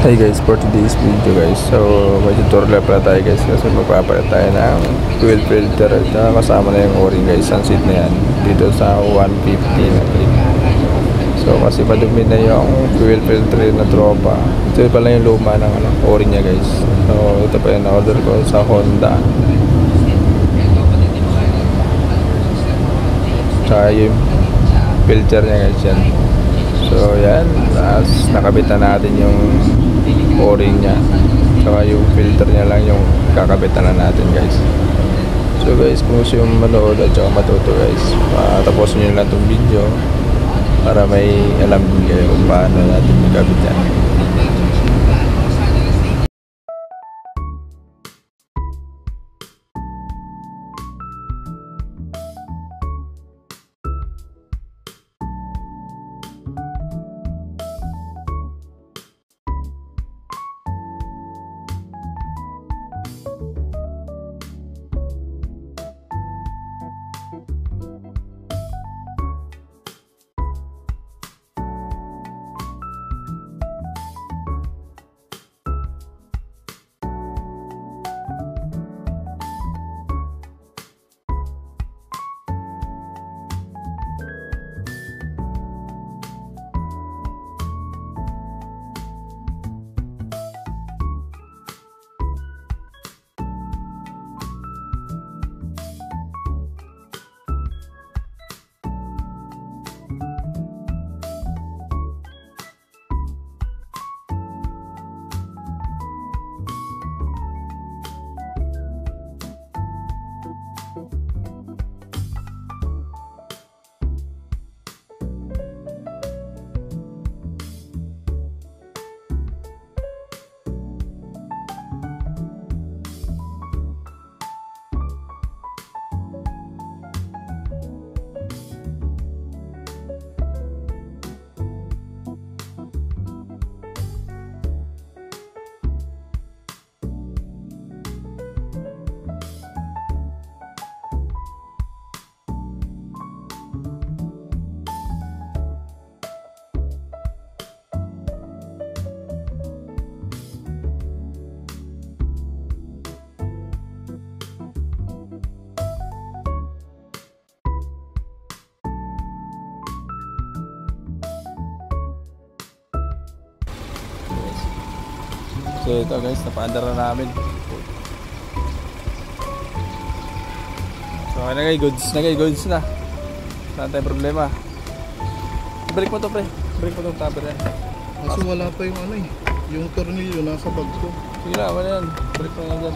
Hi guys, for today's video guys, so may tutorial pala tayo guys kasi magpapalit tayo ng fuel filter at kasama na yung o-ring guys, sunset na yan dito sa 150 na clip. So kasi madumi na yung fuel filter na tropa. Ito pala yung luma ng o-ring nya guys. So ito pa yung na-order ko sa Honda. Tsaka yung filter nya guys yan. So yan, tapos nakabitan natin yung o-ring nya, saka yung filter nya lang yung kakabitan na natin guys. So guys, kung gusto yung manood at saka matuto guys, tapusin nyo lang itong video para may alam din kayo kung paano natin magkabit yan. So ito guys, napaandar na namin. So okay na goods na. Wala tayong problema. Balik mo to pre, balik mo tong topper yan. Kasi wala pa yung yung tornilyo nasa bag ko. Sige na, wala yan. Balik mo yan dyan.